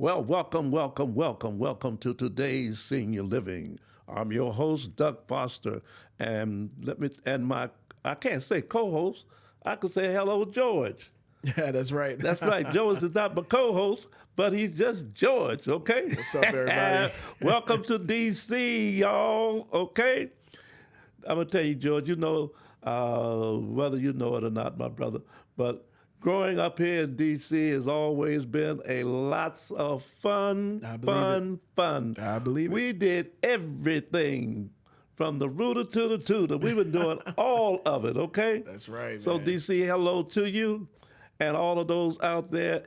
Well, welcome to today's Senior Living. I'm your host, Doug Foster, and my I can't say co-host. I could say hello, George. Yeah, that's right. That's right. George is not my co-host, but he's just George. Okay. What's up, everybody? Welcome to DC, y'all. Okay. I'm gonna tell you, George. Whether you know it or not, my brother, but growing up here in D.C. has always been a lots of fun, I believe it. fun. I believe it. We did everything from the rooter to the tutor. We were doing all of it. Okay. That's right, So man. D.C., hello to you, and all of those out there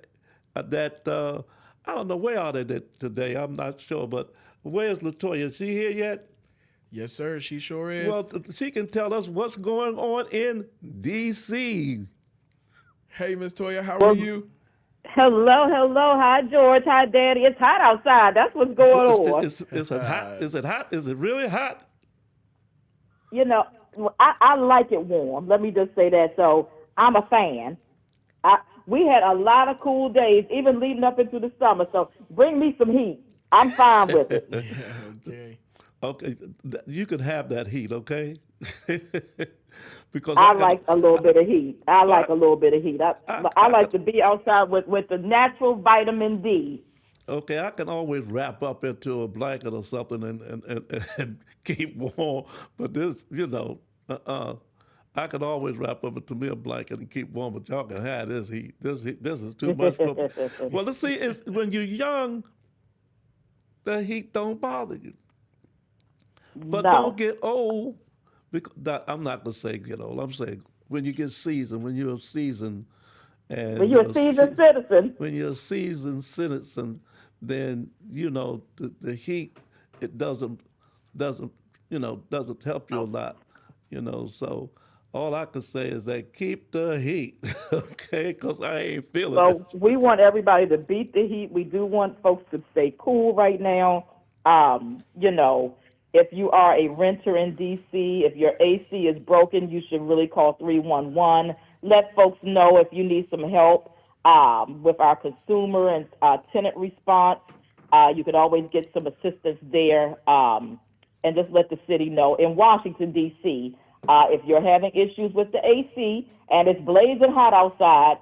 that I don't know where are they today. I'm not sure, but where's Latoya? Is she here yet? Yes, sir. She sure is. Well, she can tell us what's going on in D.C. Hey, Miss Toya, how are you? Hello, hello. Hi, George. Hi, Daddy. It's hot outside. That's what's going on. Is it hot? Is it hot? Is it really hot? You know, I like it warm. Let me just say that. So I'm a fan. We had a lot of cool days, even leading up into the summer. So bring me some heat. I'm fine with it. Okay. Okay, you can have that heat, okay? Because I like a little bit of heat. I like a little bit of heat. I like to be outside with the natural vitamin D. okay, I can always wrap up into a blanket or something and keep warm. But I can always wrap up into me a blanket and keep warm. But y'all can have this heat. This is too much for me. Well, let's see. It's when you're young, the heat don't bother you. But don't No. get old. Because I'm not gonna say get old. I'm saying when you get seasoned, when you're a seasoned, When and you're a seasoned citizen, when you're a seasoned citizen, then the heat it doesn't doesn't help you a lot. So all I can say is that keep the heat, okay? Because I ain't feeling so it. we want everybody to beat the heat. We do want folks to stay cool right now. You know, if you are a renter in DC, if your AC is broken, you should really call 311. Let folks know if you need some help with our consumer and tenant response. You could always get some assistance there, and just let the city know. In Washington, D.C., if you're having issues with the AC and it's blazing hot outside,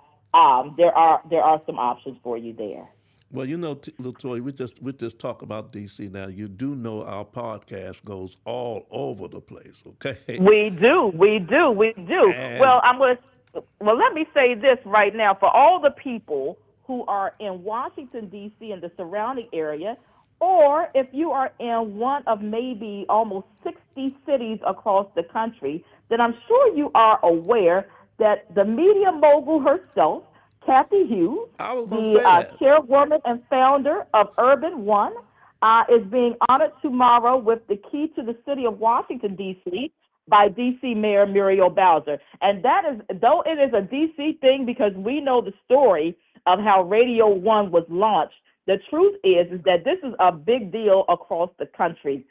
there are some options for you there. Well, Latoya, we just talk about DC now. You do know our podcast goes all over the place, okay? We do. And Well, let me say this right now for all the people who are in Washington D.C. and the surrounding area, or if you are in one of maybe almost 60 cities across the country, then I'm sure you are aware that the media mogul herself, Kathy Hughes, I was gonna the say that. chairwoman and founder of Urban One, is being honored tomorrow with the key to the city of Washington, D.C. by D.C. Mayor Muriel Bowser. And that is, though it is a D.C. thing because we know the story of how Radio One was launched, the truth is that this is a big deal across the country.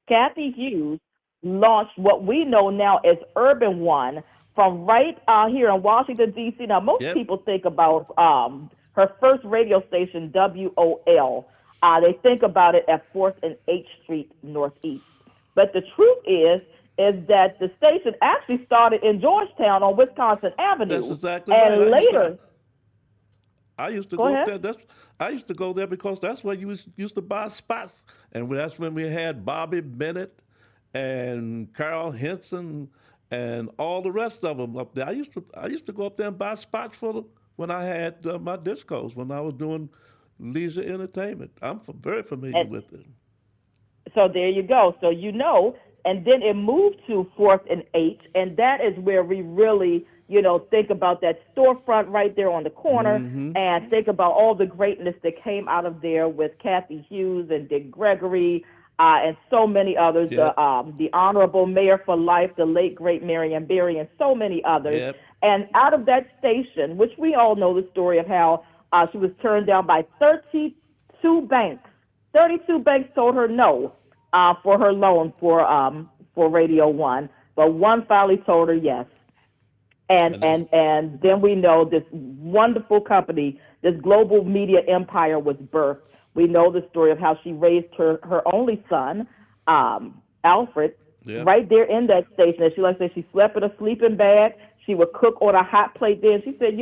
Kathy Hughes launched what we know now as Urban One from right here in Washington, D.C. Now, most Yep. people think about her first radio station, WOL. They think about it at 4th and H Street Northeast. But the truth is that the station actually started in Georgetown on Wisconsin That's Avenue. exactly right. And later, I used to go go up ahead. there. I used to go there because that's where used to buy spots, and that's when we had Bobby Bennett and Carl Henson and all the rest of them up there. I used to go up there and buy spots for them when I had my discos when I was doing leisure entertainment. I'm very familiar And with it. so there you go. So and then it moved to Fourth and H, and that is where we really, think about that storefront right there on the corner, and think about all the greatness that came out of there with Kathy Hughes and Dick Gregory, and so many others. Yep. The Honorable Mayor for Life, the late great Marion Barry, and so many others. Yep. And out of that station, which we all know the story of how she was turned down by 32 banks. 32 banks told her no for her loan for Radio One, but one finally told her yes. And And that's and and then we know this wonderful company this global media empire was birthed. We know the story of how she raised her only son, Alfred, Yep. right there in that station. And she like to say she slept in a sleeping bag. She would cook on a hot plate there. And she said,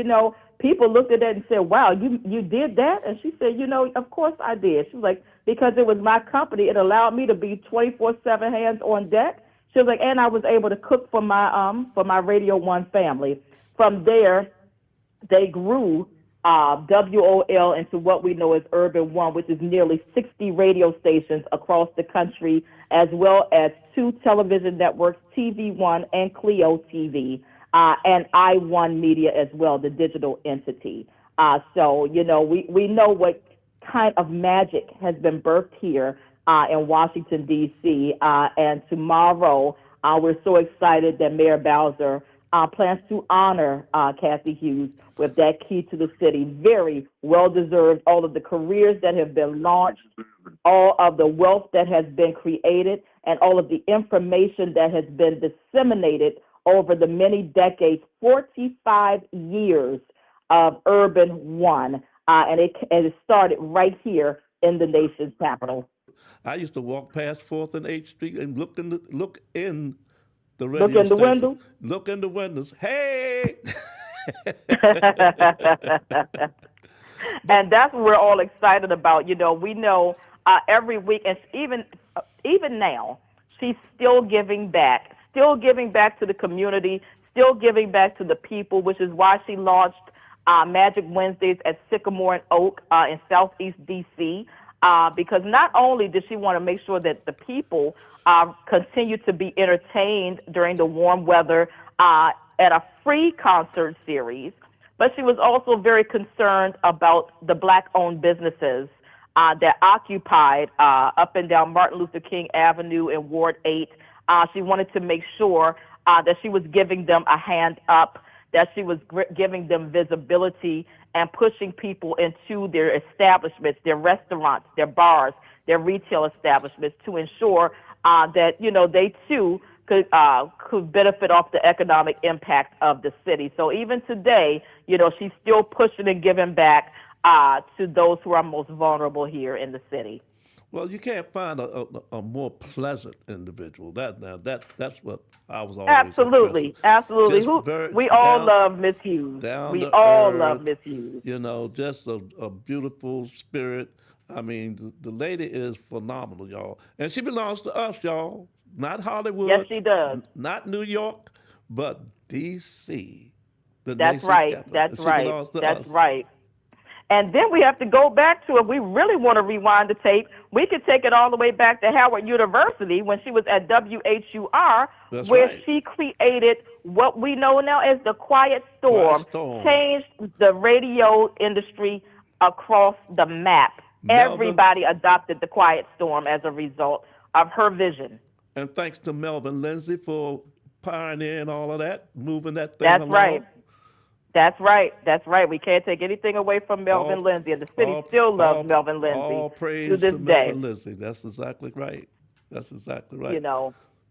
people looked at that and said, wow, you did that? And she said, of course I did. She was like, because it was my company. It allowed me to be 24/7 hands on deck. She was like, and I was able to cook for my Radio One family. From there, they grew WOL into what we know as Urban One, which is nearly 60 radio stations across the country, as well as 2 television networks, TV One and Clio TV, and I1 Media as well, the digital entity. So, we know what kind of magic has been birthed here in Washington, D.C. And tomorrow, we're so excited that Mayor Bowser plans to honor Kathy Hughes with that key to the city. Very well-deserved. All of the careers that have been launched, all of the wealth that has been created, and all of the information that has been disseminated over the many decades, 45 years of Urban One. And it started right here in the nation's capital. I used to walk past 4th and 8th Street and look in the radio Look in the station. window. Look in the windows. Hey! And that's what we're all excited about. We know every week, and even now, she's still giving back to the community, still giving back to the people, which is why she launched Magic Wednesdays at Sycamore and Oak in Southeast D.C., because not only did she want to make sure that the people continue to be entertained during the warm weather at a free concert series, but she was also very concerned about the Black-owned businesses that occupied up and down Martin Luther King Avenue in Ward 8. She wanted to make sure that she was giving them a hand up, that she was giving them visibility and pushing people into their establishments, their restaurants, their bars, their retail establishments to ensure that, they too could benefit off the economic impact of the city. So even today, she's still pushing and giving back to those who are most vulnerable here in the city. Well, you can't find a more pleasant individual. That's what I was always Absolutely, impressed with. absolutely. Just We all down- love Miss Hughes. down We to all earth, love Miss Hughes. Just a beautiful spirit. I mean, the lady is phenomenal, y'all. And she belongs to us, y'all. Not Hollywood. Yes, she does. Not New York, but D.C. The That's nation's right. capital. That's She right. belongs to That's us. right. And then we have to go back to, if we really want to rewind the tape, we could take it all the way back to Howard University when she was at WHUR, That's where right. she created what we know now as the Quiet Storm, Quiet Storm. changed the radio industry across the map. Melvin- Everybody adopted the Quiet Storm as a result of her vision. And thanks to Melvin Lindsay for pioneering all of that, moving that thing That's along. right. That's right. That's right. We can't take anything away from Melvin All- Lindsay, and the city all- still loves all- Melvin Lindsay All praise to this to day. Melvin Lindsay. That's exactly right. That's exactly right.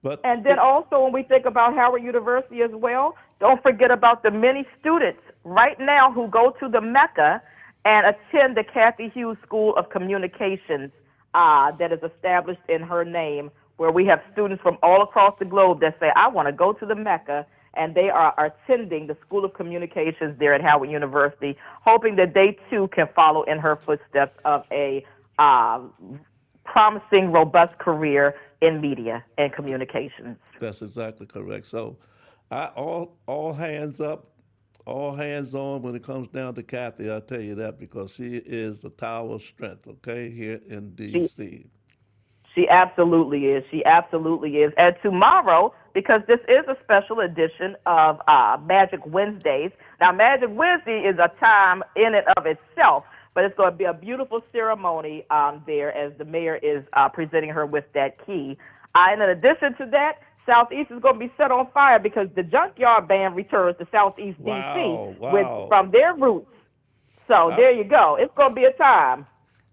But And then also when we think about Howard University as well, don't forget about the many students right now who go to the Mecca and attend the Kathy Hughes School of Communications that is established in her name, where we have students from all across the globe that say, I want to go to the Mecca, and they are attending the School of Communications there at Howard University, hoping that they too can follow in her footsteps of a promising, robust career in media and communications. that's exactly correct. So, all hands up, all hands on when it comes down to Kathy. I'll tell you that because she is the tower of strength. Okay, here in D.C. She absolutely is. She absolutely is. And tomorrow, because this is a special edition of Magic Wednesdays. Now, Magic Wednesday is a time in and of itself, but it's going to be a beautiful ceremony there as the mayor is presenting her with that key. And in addition to that, Southeast is going to be set on fire because the Junkyard Band returns to Southeast Wow, D.C. wow. from their roots. So there you go. It's going to be a time.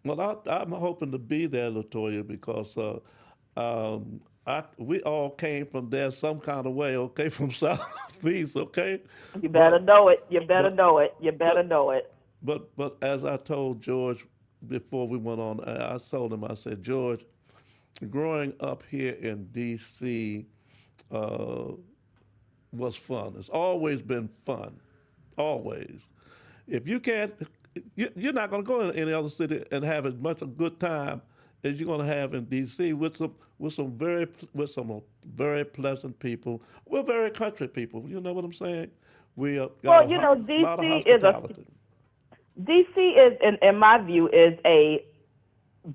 Well, I'm hoping to be there, Latoya, because we all came from there some kind of way, okay, from Southeast, okay? You better know it. You better know it. You better know it. but as I told George before we went on, I told him, I said, George, growing up here in D.C. Was fun. It's always been fun, always. If you can't, you're not going to go in any other city and have as much a good time as you're going to have in D.C. with some very pleasant people. We're very country people. You know what I'm saying? We got Well, you know, lot of DC is hospitality. DC is, in my view, is a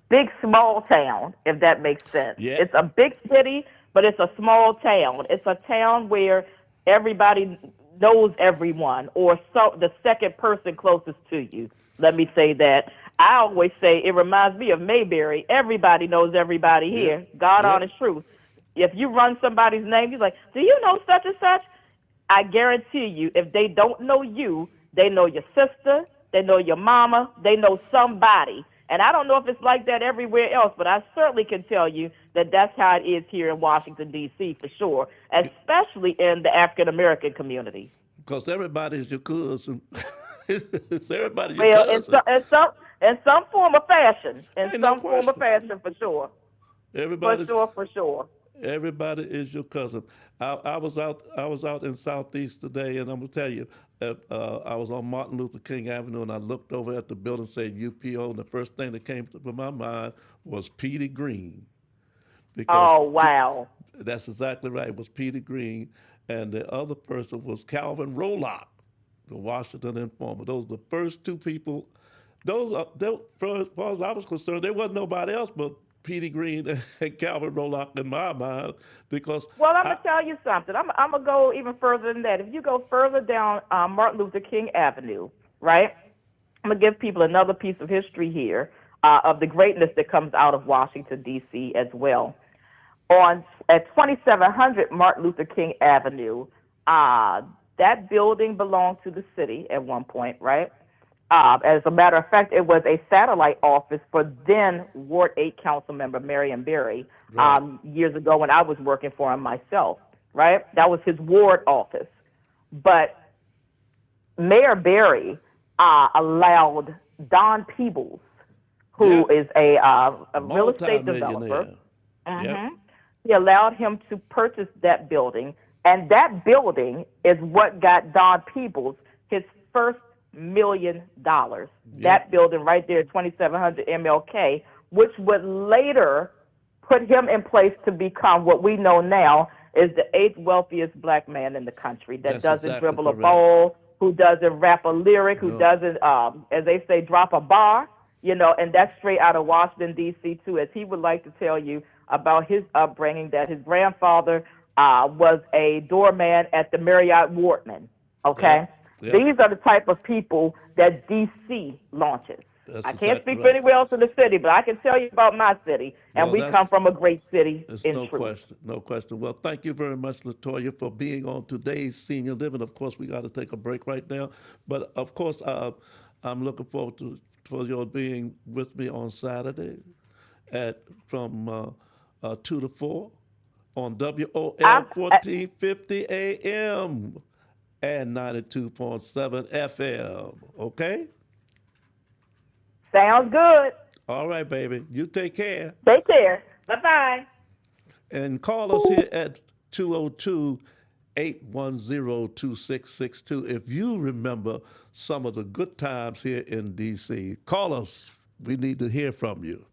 big small town, if that makes sense. Yeah. It's a big city, but it's a small town. It's a town where everybody knows everyone, or so the second person closest to you. Let me say that. I always say it reminds me of Mayberry. Everybody knows everybody here. God Yeah. honest truth. If you run somebody's name, you're like, do you know such and such? I guarantee you, if they don't know you, they know your sister, they know your mama, they know somebody. And I don't know if it's like that everywhere else, but I certainly can tell you that that's how it is here in Washington, D.C. for sure, especially in the African-American community. Because everybody is your cousin. It's everybody your Well, cousin. in some form of fashion, Ain't no form of question. fashion for sure. Everybody's, For sure. Everybody is your cousin. I was out in Southeast today, and I'm gonna tell you, I was on Martin Luther King Avenue, and I looked over at the building saying UPO, and the first thing that came to my mind was Petey Green. Because Oh, wow. that's exactly right. It was Petey Green, and the other person was Calvin Rolock, the Washington Informer. Those are the first two people. As far as I was concerned, there wasn't nobody else but Petey Green and Calvin Rolock in my mind, because Well, I'm going to tell you something. I'm going to go even further than that. If you go further down Martin Luther King Avenue, right, I'm going to give people another piece of history here of the greatness that comes out of Washington, D.C. as well. At 2700 Martin Luther King Avenue, that building belonged to the city at one point, right? As a matter of fact, it was a satellite office for then Ward 8 council member Marion Berry years ago when I was working for him myself, right? That was his ward office. But Mayor Berry allowed Don Peebles, who is a real estate developer. Yep. He allowed him to purchase that building, and that building is what got Don Peebles his first $1 million. That building right there, 2700 MLK, which would later put him in place to become what we know now is the 8th wealthiest black man in the country that That's doesn't exactly dribble a correct. ball, who doesn't rap a lyric, who doesn't, as they say, drop a bar, you know, and that's straight out of Washington, D.C., too, as he would like to tell you about his upbringing, that his grandfather was a doorman at the Marriott Wardman, okay? Yeah. These are the type of people that D.C. launches. That's I can't exactly speak for right. anywhere else in the city, but I can tell you about my city, and No, we that's- come from a great city There's in no truth. question, no question. Well, thank you very much, LaToya, for being on today's Senior Living. Of course, we got to take a break right now, but of course, I'm looking forward for your being with me on Saturday from 2 to 4 on WOL 1450 AM and 92.7 FM. Okay? Sounds good. All right, baby. You take care. Take care. Bye-bye. And call us here at 202-810-2662 if you remember some of the good times here in D.C. Call us. We need to hear from you.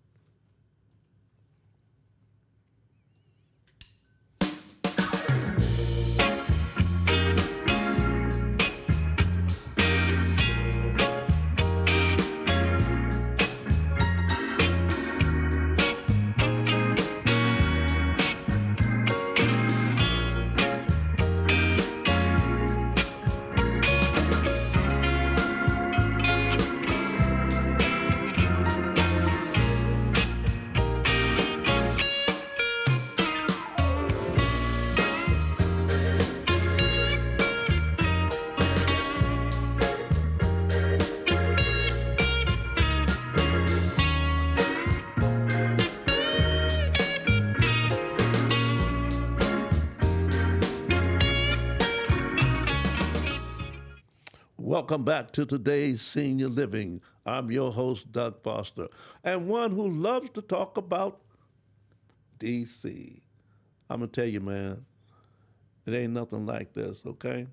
Welcome back to today's Senior Living. I'm your host, Doug Foster, and one who loves to talk about DC. I'm going to tell you, man, it ain't nothing like this, okay?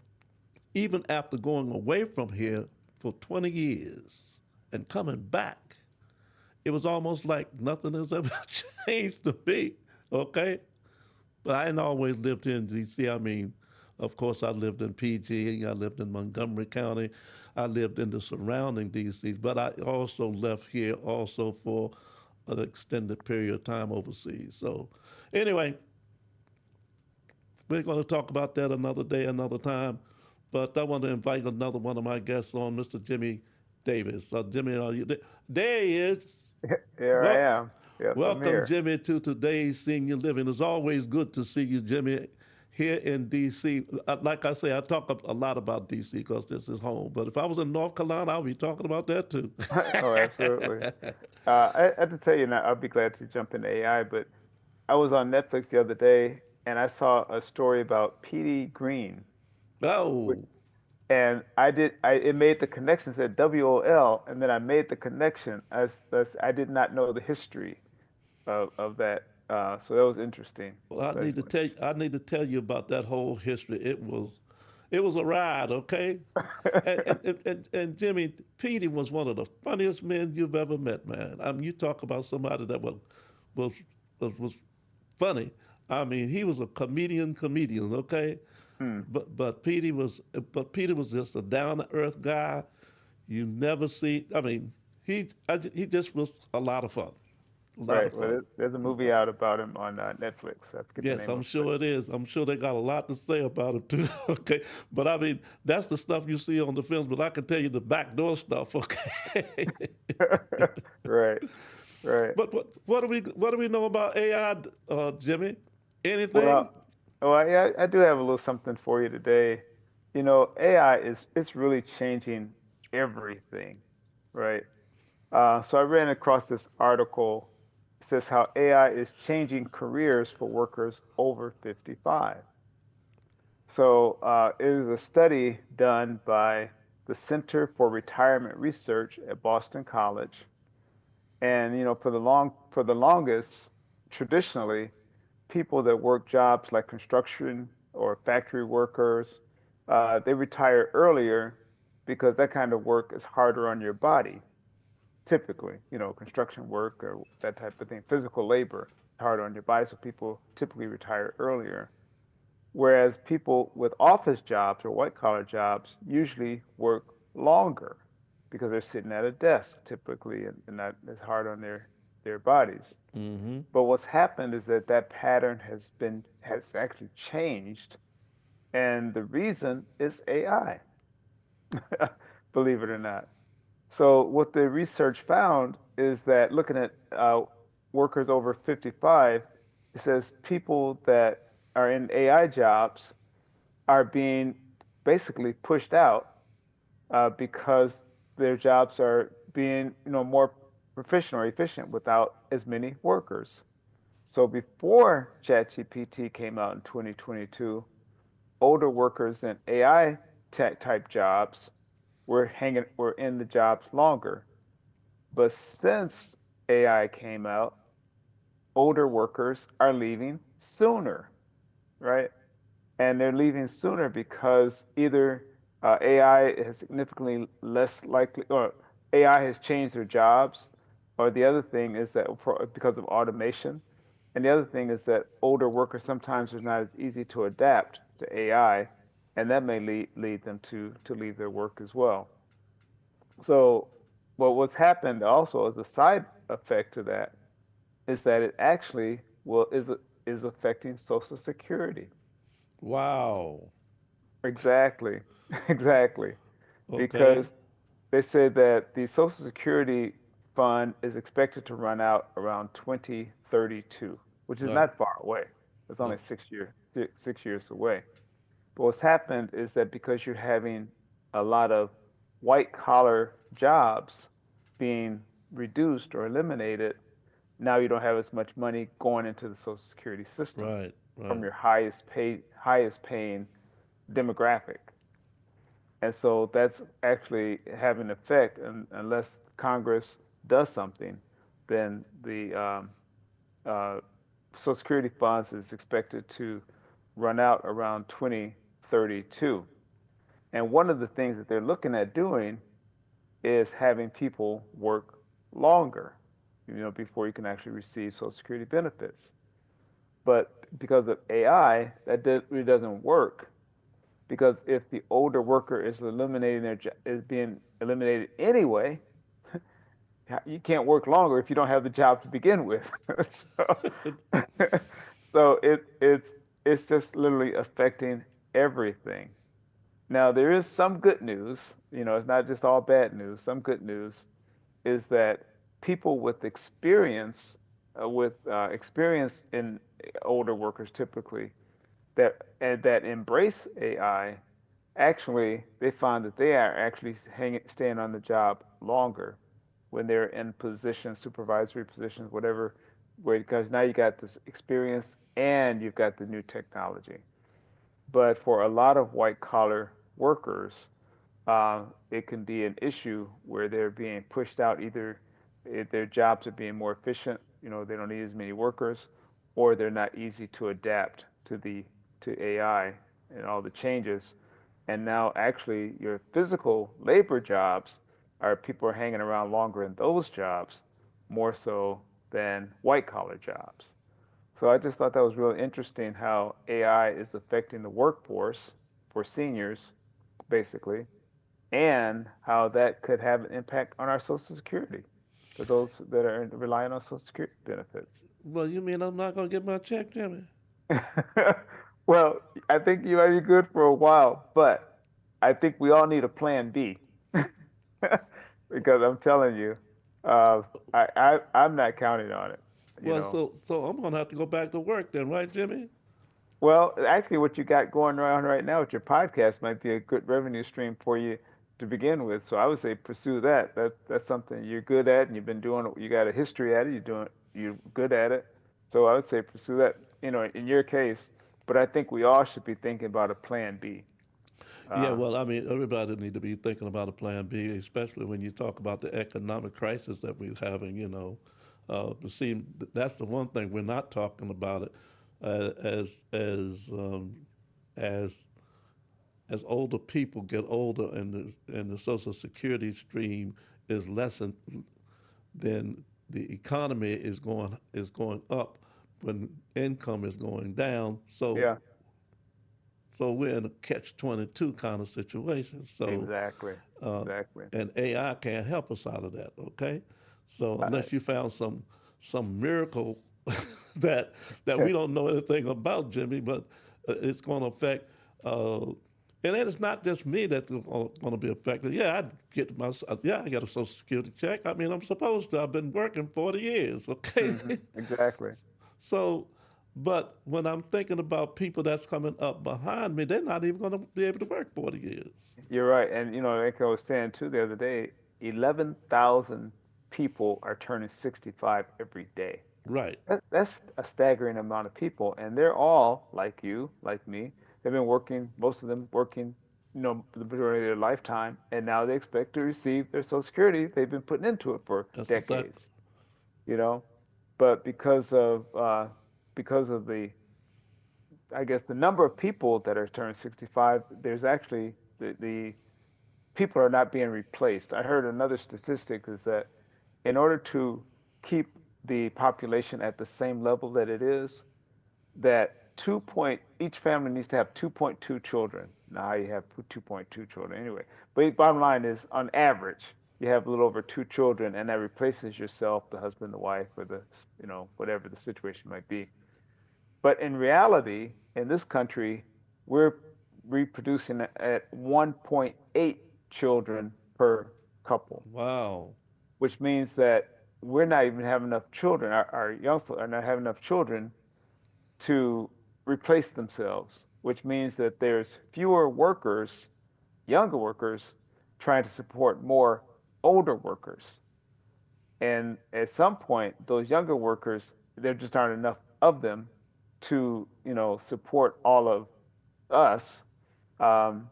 Even after going away from here for 20 years and coming back, it was almost like nothing has ever changed to me, okay? But I ain't always lived here in D.C. I mean, of course, I lived in PG, I lived in Montgomery County, I lived in the surrounding D.C., but I also left here also for an extended period of time overseas. So anyway, we're going to talk about that another day, another time. But I want to invite another one of my guests on, Mr. Jimmy Davis. Jimmy, are you there? There he is. Here I Wel- am. Yes, I'm Welcome, here. Jimmy, to today's Senior Living. It's always good to see you, Jimmy, here in D.C. Like I say, I talk a lot about D.C. because this is home. But if I was in North Carolina, I'll be talking about that too. Oh, absolutely. I have to tell you now, I'll be glad to jump into AI, but I was on Netflix the other day and I saw a story about P.D. Green. Oh, And it made the connection, said WOL, and then I made the connection as I did not know the history of that. So that was interesting. well, So I just I need to tell you about that whole history. It was a ride, okay? And Jimmy, Petey was one of the funniest men you've ever met, man. I mean, you talk about somebody that was was funny. I mean, he was a comedian, okay? But Petey was just a down to earth guy. You never see. I mean, he just was a lot of fun, a lot Right. of Well, fun. there's a movie out about him on Netflix. I forget the Yes, name I'm of it. sure it is. I'm sure they got a lot to say about it too. Okay, but I mean, that's the stuff you see on the films. But I can tell you the backdoor stuff. Okay. Right. Right. But what do we know about AI, Jimmy? Anything? Well, yeah, I do have a little something for you today. You know, AI is it's really changing everything, right? So I ran across this article. It says how AI is changing careers for workers over 55. So it was a study done by the Center for Retirement Research at Boston College, and you know, for the longest, traditionally, people that work jobs like construction or factory workers, they retire earlier because that kind of work is harder on your body. Typically, you know, construction work or that type of thing, physical labor, hard on your body, so people typically retire earlier. Whereas people with office jobs or white collar jobs usually work longer because they're sitting at a desk typically and that is hard on their bodies. Mm-hmm. But what's happened is that that pattern has actually changed, and the reason is AI, believe it or not. So what the research found is that looking at workers over 55, it says people that are in AI jobs are being basically pushed out because their jobs are being, you know, more proficient or efficient without as many workers. So before ChatGPT came out in 2022, older workers in AI tech type jobs were in the jobs longer. But since AI came out, older workers are leaving sooner, right? And they're leaving sooner because either AI is significantly less likely, or AI has changed their jobs, or the other thing is that because of automation, and the other thing is that older workers sometimes are not as easy to adapt to AI, and that may lead them to leave their work as well. So, but what's happened also as a side effect to that is that it actually is affecting Social Security. Wow. Exactly, exactly. Okay. Because they said that the Social Security fund is expected to run out around 2032, which is Uh, not far away. It's uh, only 6 years away. But what's happened is that because you're having a lot of white collar jobs being reduced or eliminated, now you don't have as much money going into the Social Security system right. from Right. your highest paying demographic. And so that's actually having an effect. And unless Congress does something, then the uh, Social Security funds is expected to run out around 2032. And one of the things that they're looking at doing is having people work longer, before you can actually receive Social Security benefits. But because of AI, really doesn't work. Because if the older worker is is being eliminated anyway, you can't work longer if you don't have the job to begin with. so, so it's just literally affecting everything. Now there is some good news. It's not just all bad news. Some good news is that people with experience in older workers typically that embrace AI, actually they find that they are actually staying on the job longer when they're in positions, supervisory positions, whatever, because now you got this experience and you've got the new technology. But for a lot of white collar workers, it can be an issue where they're being pushed out. Either their jobs are being more efficient, they don't need as many workers, or they're not easy to adapt to AI and all the changes. And now actually your physical labor jobs people are hanging around longer in those jobs more so than white collar jobs. So I just thought that was really interesting how AI is affecting the workforce for seniors, basically, and how that could have an impact on our Social Security for those that are relying on Social Security benefits. Well, you mean I'm not gonna get my check, Jimmy? Well, I think you might be good for a while, but I think we all need a plan B. Because I'm telling you, I'm not counting on it, you Well, know. so I'm gonna have to go back to work then, right, Jimmy? Well, actually, what you got going on right now with your podcast might be a good revenue stream for you to begin with. So I would say pursue that. That's something you're good at, and you've been doing. You got a history at it. You're good at it. So I would say pursue that. In your case, but I think we all should be thinking about a plan B. Yeah, Uh, well, I mean, everybody need to be thinking about a plan B, especially when you talk about the economic crisis that we're having. But see, that's the one thing we're not talking about it as as older people get older and the Social Security stream is lessened, then the economy is going up when income is going down. So yeah, so we're in a catch-22 kind of situation. So exactly, exactly. and AI can't help us out of that. Okay, so Uh, unless you found some miracle that we don't know anything about, Jimmy, but it's going to affect. And then it's not just me that's going to be affected. Yeah, I get a Social Security check. I mean, I'm supposed to. I've been working 40 years. Okay, exactly. so. But when I'm thinking about people that's coming up behind me, they're not even going to be able to work 40 years. You're right. And like I was saying too the other day, 11,000 people are turning 65 every day. Right. That's a staggering amount of people, and they're all like you, like me. They've been working, most of them working, the majority of their lifetime, and now they expect to receive their Social Security they've been putting into it for That's exactly. decades. You know, but because of the, I guess, the number of people that are turning 65, there's actually the people are not being replaced. I heard another statistic is that in order to keep the population at the same level that it is, that each family needs to have 2.2 children. Now you have 2.2 children anyway. But bottom line is, on average, you have a little over 2 children, and that replaces yourself, the husband, the wife, or whatever the situation might be. But in reality, in this country, we're reproducing at 1.8 children per couple, Wow. which means that we're not even having enough children. Our young folk are not having enough children to replace themselves, which means that there's fewer workers, younger workers, trying to support more older workers. And at some point, those younger workers, there just aren't enough of them to, support all of us. Um,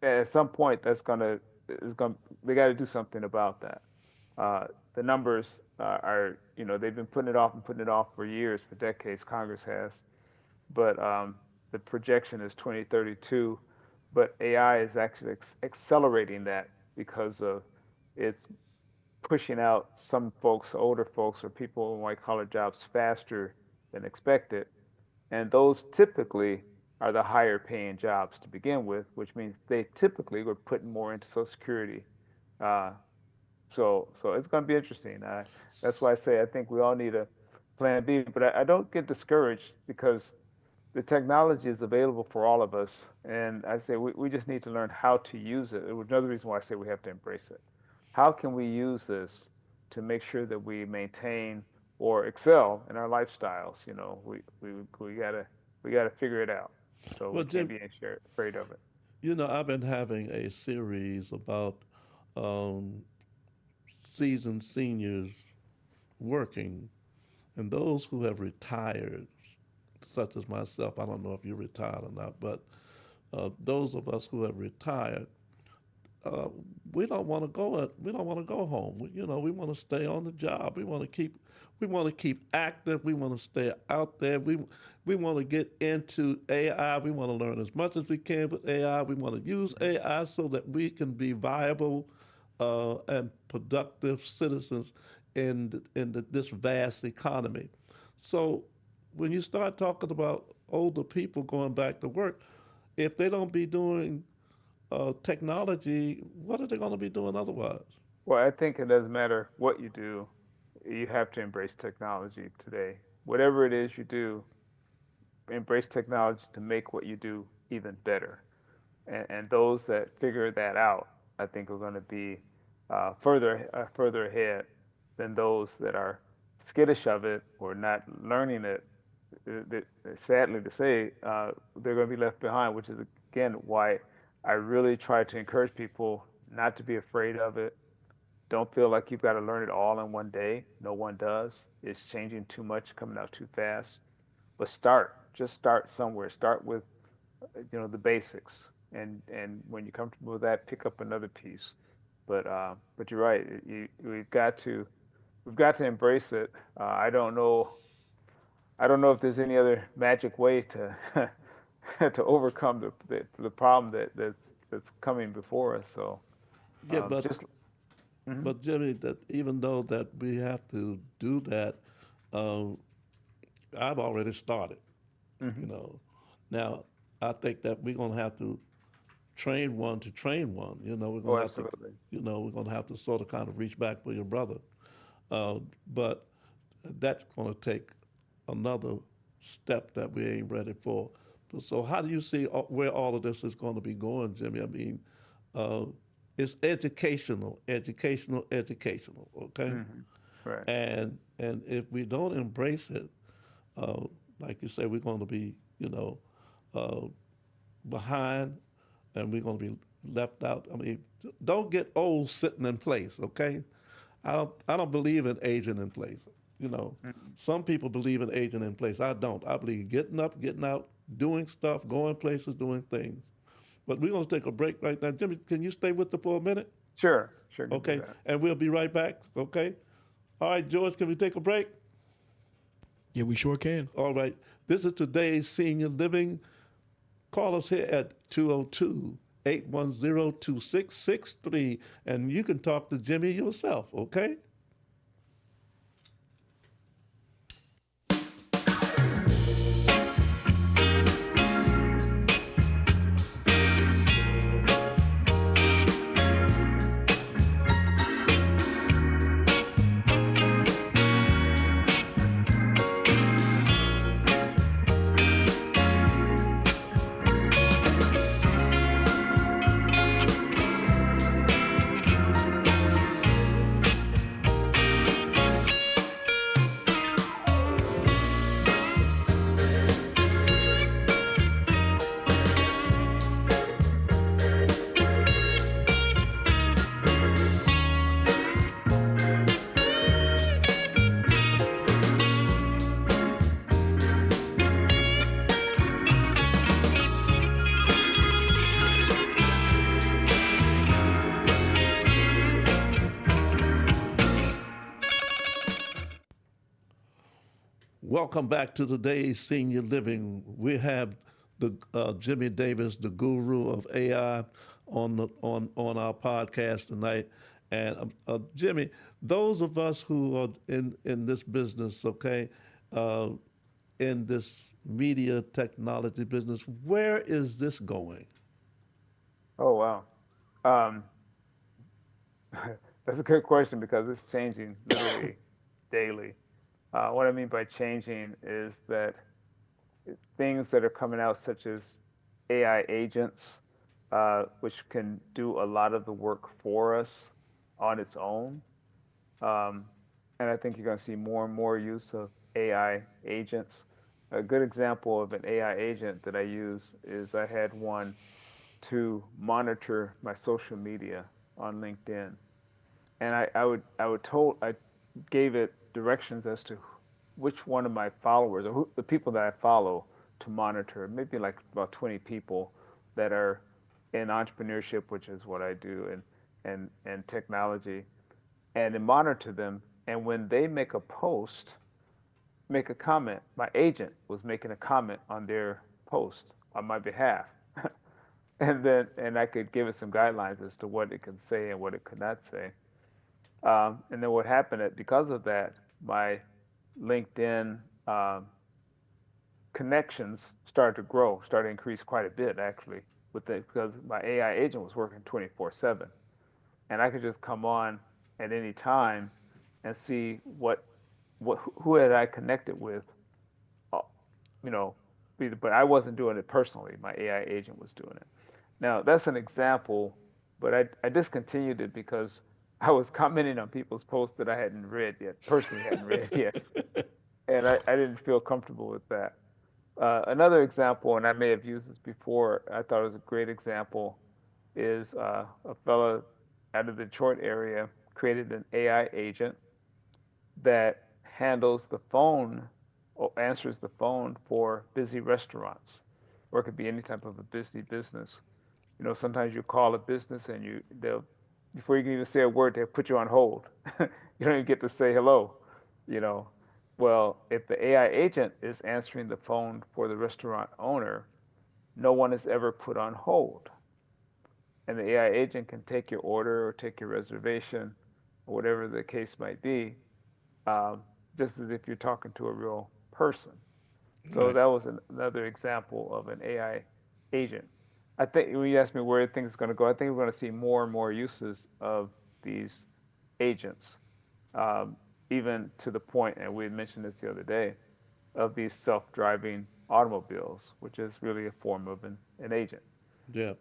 at some point that's gonna is gonna they got to do something about that. The numbers are, they've been putting it off for years, for decades. Congress has, but the projection is 2032. But AI is actually accelerating that because of it's pushing out some folks, older folks, or people in white collar jobs faster than expected. And those typically are the higher paying jobs to begin with, which means they typically were putting more into Social Security. Uh, so it's going to be interesting. That's why I say I think we all need a plan B. But I don't get discouraged because the technology is available for all of us. And I say we just need to learn how to use it. Another reason why I say we have to embrace it. How can we use this to make sure that we maintain or excel in our lifestyles? We gotta figure it out. So Well, we can't Jim, be afraid of it. I've been having a series about um, seasoned seniors working, and those who have retired, such as myself. I don't know if you're retired or not, but those of us who have retired, uh, we don't want to go. We don't want to go home. We want to stay on the job. We want to keep. We want to keep active. We want to stay out there. We want to get into AI. We want to learn as much as we can with AI. We want to use AI so that we can be viable and productive citizens in this vast economy. So when you start talking about older people going back to work, if they don't be doing technology, what are they going to be doing otherwise? Well, I think it doesn't matter what you do, you have to embrace technology today. Whatever it is you do, embrace technology to make what you do even better. And those that figure that out, I think, are going to be further ahead than those that are skittish of it or not learning it. Sadly to say, they're going to be left behind, which is again why I really try to encourage people not to be afraid of it. Don't feel like you've got to learn it all in one day. No one does. It's changing too much, coming out too fast. But just start somewhere. Start with, the basics, and when you're comfortable with that, pick up another piece. But you're right. We've got to embrace it. I don't know if there's any other magic way to to overcome the problem that's coming before us. So Yeah, but just but Jimmy, that even though that we have to do that, um, I've already started. You know, now I think that we're gonna have to train one to train one. We're oh, gonna have to, absolutely. we're gonna have to sort of kind of reach back for your brother, but that's gonna take another step that we ain't ready for. So how do you see where all of this is going to be going, Jimmy? I mean, uh, it's educational, educational, educational. Okay, Right. and if we don't embrace it, like you say, we're going to be, uh, behind, and we're going to be left out. I mean, don't get old sitting in place. Okay, I don't believe in aging in place. Some people believe in aging in place. I don't. I believe getting up, getting out, doing stuff, going places, doing things. But we're going to take a break right now. Jimmy, can you stay with us for a minute? Sure. Can do Okay. that. And we'll be right back. Okay. All right, George, can we take a break? Yeah, we sure can. All right. This is today's Senior Living. Call us here at 202 810 2663, and you can talk to Jimmy yourself, okay? Welcome back to today's Senior Living. We have the Jimmy Davis, the guru of AI, on our podcast tonight. And Jimmy, those of us who are in this business, okay, in this media technology business, where is this going? Oh, wow. Um, that's a good question because it's changing literally daily. What I mean by changing is that things that are coming out, such as AI agents, which can do a lot of the work for us on its own. Um, and I think you're going to see more and more use of AI agents. A good example of an AI agent that I use is I had one to monitor my social media on LinkedIn. And I gave it directions as to which one of my followers or the people that I follow to monitor, maybe like about 20 people that are in entrepreneurship, which is what I do, and technology, and to monitor them. And when they make a post, make a comment, my agent was making a comment on their post on my behalf. And I could give it some guidelines as to what it could say and what it could not say. And then what happened because of that, my LinkedIn connections started to grow, started to increase quite a bit actually, because my AI agent was working 24/7, and I could just come on at any time and see who had I connected with, uh, you know, but I wasn't doing it personally. My AI agent was doing it. Now that's an example, but I discontinued it because I was commenting on people's posts that I hadn't read yet, personally hadn't read yet, and I didn't feel comfortable with that. Another example, and I may have used this before, I thought it was a great example, is a fellow out of the Detroit area created an AI agent that handles the phone or answers the phone for busy restaurants, or it could be any type of a busy business. Sometimes you call a business and they'll before you can even say a word, they'll put you on hold. You don't even get to say hello, you know. Well, if the AI agent is answering the phone for the restaurant owner, no one is ever put on hold. And the AI agent can take your order or take your reservation or whatever the case might be, just as if you're talking to a real person. So Right. that was another example of an AI agent. I think when you ask me where things are going to go, I think we're going to see more and more uses of these agents, um, even to the point, and we mentioned this the other day, of these self-driving automobiles, which is really a form of an agent. Yeah.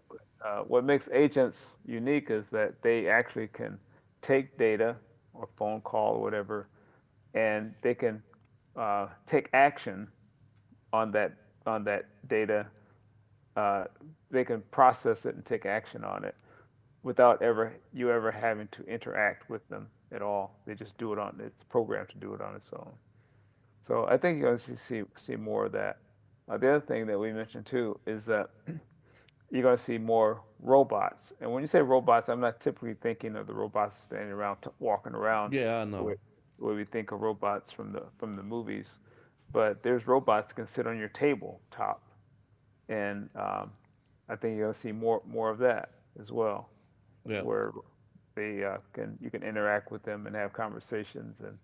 What makes agents unique is that they actually can take data or phone call or whatever, and they can take action on that data. uh, they can process it and take action on it without ever having to interact with them at all. They just do it on it's programmed to do it on its own. So I think you're going to see more of that. The other thing that we mentioned too is that you're going to see more robots. And when you say robots, I'm not typically thinking of the robots standing around, walking around, Yeah, I the way, know. the way we think of robots from the movies. But there's robots that can sit on your tabletop, and I think you're going to see more of that as well, Yeah. where you can interact with them and have conversations, and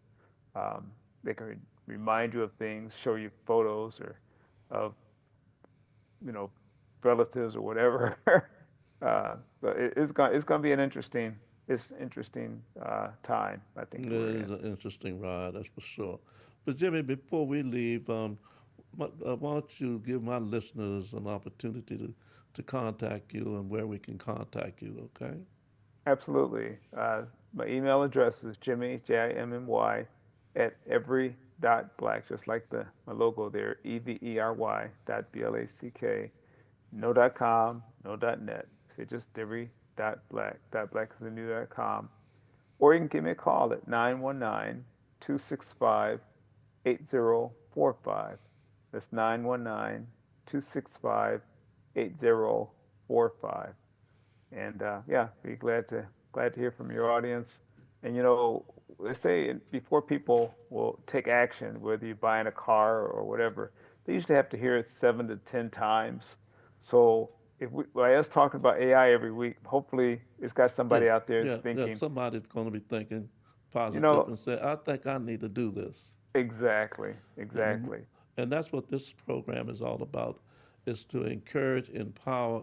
they can remind you of things, show you photos or of you know relatives or whatever. So it's going to be interesting time I think It we're is in. an interesting ride, that's for sure. But Jimmy, before we leave, why don't you give my listeners an opportunity to contact you and where we can contact you, okay? Absolutely. My email address is Jimmy Jimmy at every dot black, just like my logo there, every dot black. No dot com, no dot net. So just every dot black. Dot black is the new dot com. Or you can give me a call at 919-265-8045. That's 919-265-8045. And yeah, be glad to hear from your audience. And let's say before people will take action, whether you're buying a car or whatever, they usually have to hear it 7 to 10 times. So if we, by us talking about AI every week, hopefully it's got Yeah, somebody out there yeah. thinking, Somebody's going to be thinking you positive know, and say, I think I need to do this. exactly, And, exactly. and that's what this program is all about, is to encourage, empower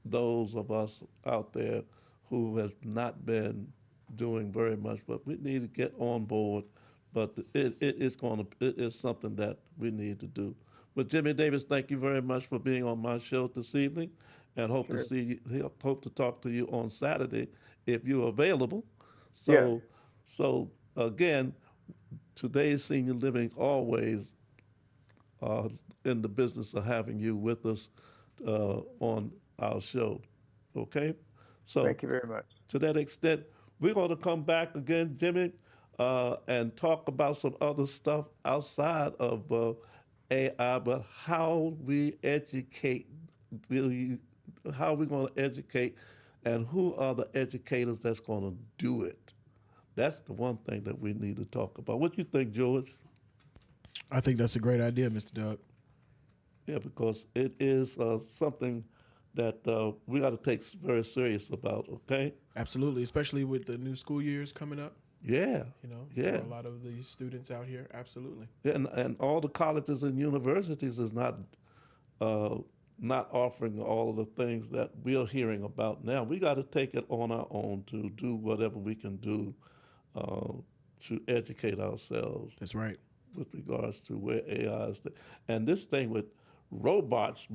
those of us out there who have not been doing very much, but we need to get on board. But it is something that we need to do. But Jimmy Davis, thank you very much for being on my show this evening, and Sure. hope to talk to you on Saturday if you're available. Yeah. So again, today's senior living always uh, in the business of having you with us on our show. Okay? So, Thank you very much. to that extent, we're going to come back again, Jimmy, and talk about some other stuff outside of AI, but how we educate, the, how we're going to educate, and who are the educators that's going to do it. That's the one thing that we need to talk about. What you think, George? I think that's a great idea, Mr. Doug. Yeah, because it is something that we got to take very serious about. Okay? Absolutely, especially with the new school years coming up. Yeah, You know, yeah, for a lot of these students out here, absolutely. yeah. And all the colleges and universities is uh, not offering all of the things that we're hearing about now. We got to take it on our own to do whatever we can do uh, to educate ourselves That's right. with regards to where AI is. And this thing with robots,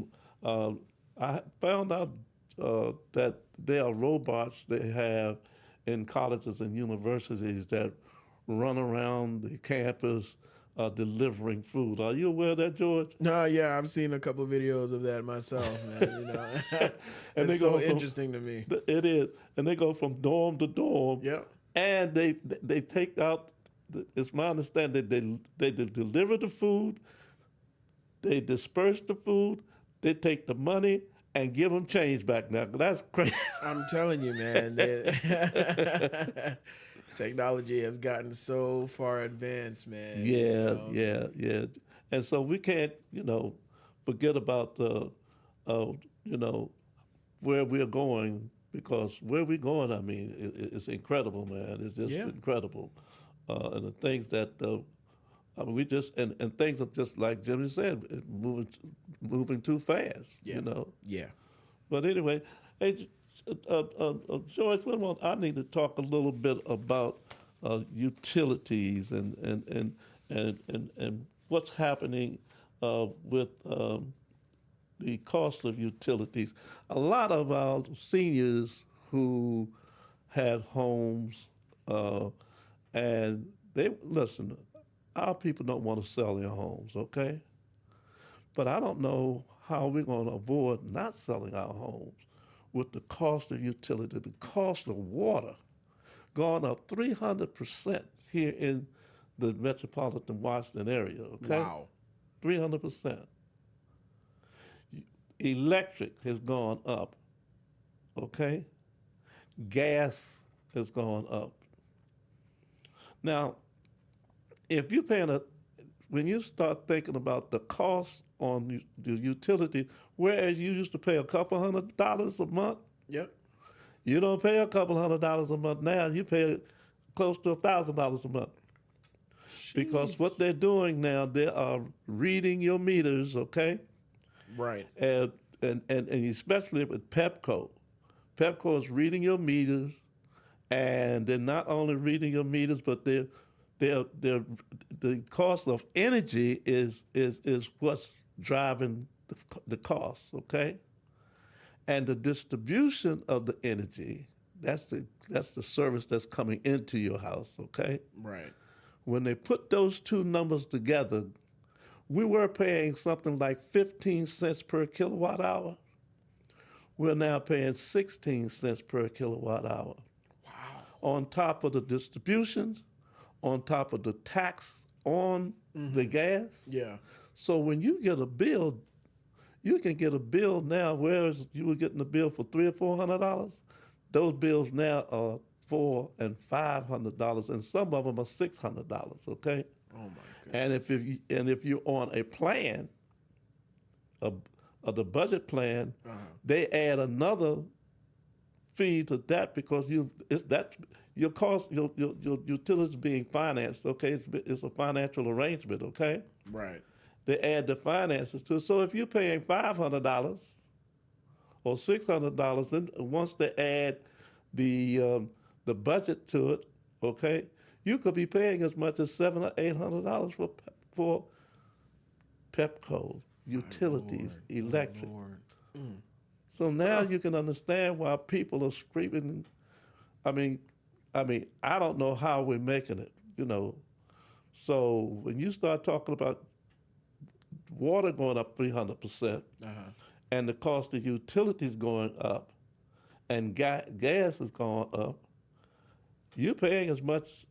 I found out that there are robots they have in colleges and universities that run around the campus delivering food. Are you aware of that, George? No, yeah, I've seen a couple videos of that myself, man. You know, And they it's go so from, interesting to me. it is, and they go from dorm to dorm, Yep. and they take out. It's my understanding that they deliver the food, they disperse the food, they take the money and give them change back. Now that's crazy. I'm telling you, man. Technology has gotten so far advanced, man. You Yeah, know? yeah. And so we can't, forget about you know, where we're going, because where we're going, I mean, it's incredible, man. It's just Yeah. incredible, and the things that I mean, we just and things are just like Jimmy said, moving too fast, Yeah. you know. Yeah. But anyway, hey, George, I need to talk a little bit about utilities and what's happening with the cost of utilities. A lot of our seniors who had homes, and they listen. Our people don't want to sell their homes, okay? But I don't know how we're going to avoid not selling our homes with the cost of utility, the cost of water gone up 300% here in the metropolitan Washington area, okay? Wow. 300%. Electric has gone up, okay? Gas has gone up. Now, if you're when you start thinking about the cost on the utility, whereas you used to pay a couple $100 a month, Yep. you don't pay a couple $100 a month now. You pay close to $1,000 a month, because what they're doing now, they are reading your meters, okay, Right. and especially with Pepco. Pepco is reading your meters, and they're not only reading your meters, but the cost of energy is what's driving the cost, okay? And the distribution of the energy, that's the service that's coming into your house, okay? Right. When they put those two numbers together, we were paying something like 15 cents per kilowatt hour. We're now paying 16 cents per kilowatt hour. Wow. On top of the distributions, on top of the tax on the gas. Yeah. So when you get a bill, you can get a bill now, whereas you were getting a bill for $300 or $400. Those bills now are $400 and $500, and some of them are $600. Okay, Oh my goodness. and if you're on a plan, of the budget plan, they add another fee to that because your cost your utilities being financed. Okay, it's a financial arrangement. Okay, Right. they add the finances to it. So if you're paying $500 or $600, and once they add the budget to it, okay, you could be paying as much as $700 or $800 for Pepco, utilities, electric. Lord. So now you can understand why people are screaming. I mean, I don't know how we're making it, you know. So when you start talking about water going up 300%, and the cost of utilities going up, and gas is going up, you're paying as much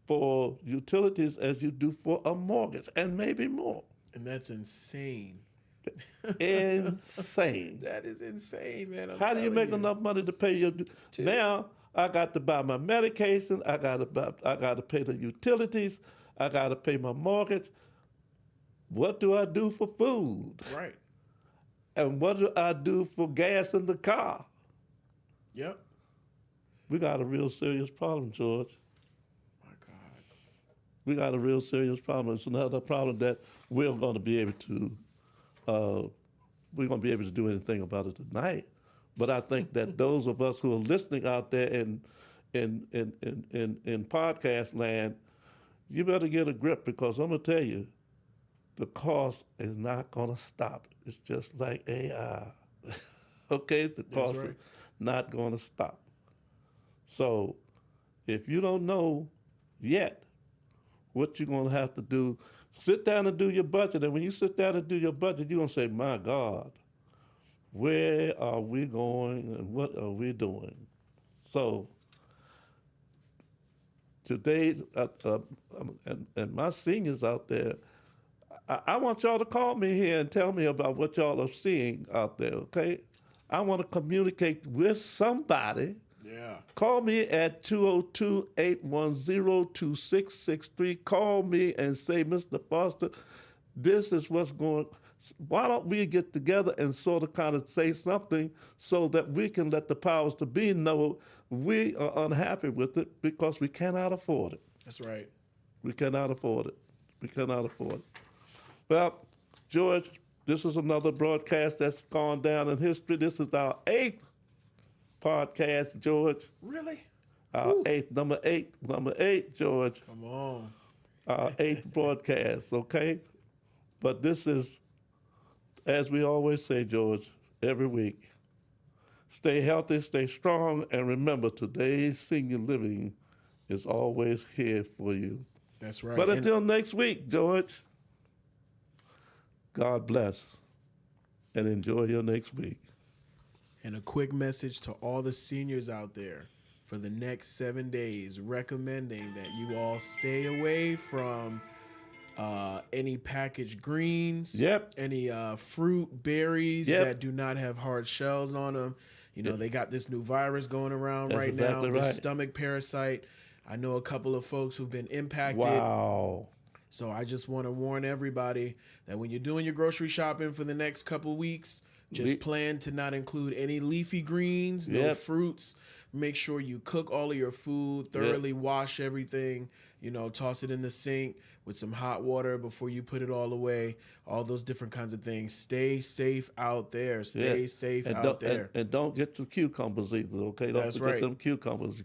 for utilities as you do for a mortgage, and maybe more. And that's insane. Insane. That is insane, man. I'm How do you telling make enough money to pay your? Now I got to buy my medication. I got to pay the utilities. I got to pay my mortgage. What do I do for food? Right. And what do I do for gas in the car? Yep. We got a real serious problem, George. My God. We got a real serious problem. It's another problem that we're going to be able to. We're going to be able to do anything about it tonight. But I think that those of us who are listening out there in podcast land, you better get a grip, because I'm going to tell you, the cost is not going to stop. It's just like AI. Okay? The cost right. is not going to stop. So if you don't know yet what you're going to have to do, sit down and do your budget. And when you sit down and do your budget, you're going to say, my God, where are we going and what are we doing? So today, and my seniors out there, I want y'all to call me here and tell me about what y'all are seeing out there, okay? I want to communicate with somebody. Yeah. Call me at 202-810-2663. Call me and say, Mr. Foster, this is what's going on. Why don't we get together and sort of kind of say something so that we can let the powers to be know we are unhappy with it because we cannot afford it. That's right. We cannot afford it. We cannot afford it. Well, George, this is another broadcast that's gone down in history. This is our 8th podcast, George. Really? Our 8th, number eight, George. Come on. Our 8th broadcast, okay? But this is, as we always say, George, every week, stay healthy, stay strong, and remember, today's senior living is always here for you. That's right. But And- until next week, George, God bless, and enjoy your next week. And a quick message to all the seniors out there for the next 7 days, recommending that you all stay away from any packaged greens, Yep. any fruit, berries Yep. that do not have hard shells on them. You know, they got this new virus going around That's right exactly now, right. the stomach parasite. I know a couple of folks who've been impacted. Wow. So I just want to warn everybody that when you're doing your grocery shopping for the next couple weeks, just plan to not include any leafy greens, no Yep. fruits. Make sure you cook all of your food, thoroughly wash everything, you know, toss it in the sink with some hot water before you put it all away, all those different kinds of things. Stay safe out there. Stay safe and out don't, there. And don't get the cucumbers either, okay? Don't That's forget right. them cucumbers.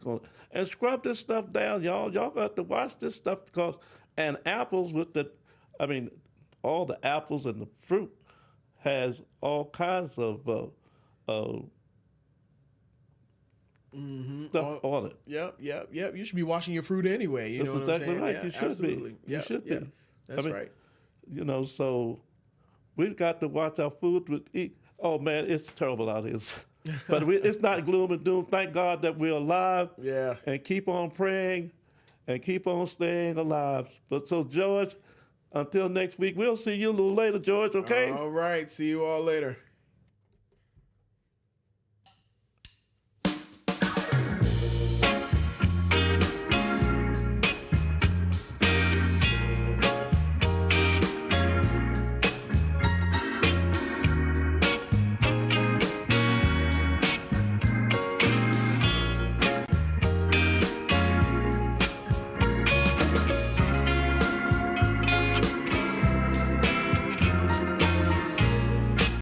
And scrub this stuff down, y'all. Y'all got to watch this stuff because, and apples with the, I mean, all the apples and the fruit has all kinds of stuff on it. Yep. You should be washing your fruit anyway. You That's know what I'm exactly saying? right. Yeah, You should be. absolutely. You Yep, should yeah. be. That's I mean, right. You know, so we've got to watch our food. Oh, man, it's terrible out here. But it's not gloom and doom. Thank God that we're alive. Yeah. And keep on praying and keep on staying alive. But so, George, until next week, we'll see you a little later, George, okay? All right. See you all later.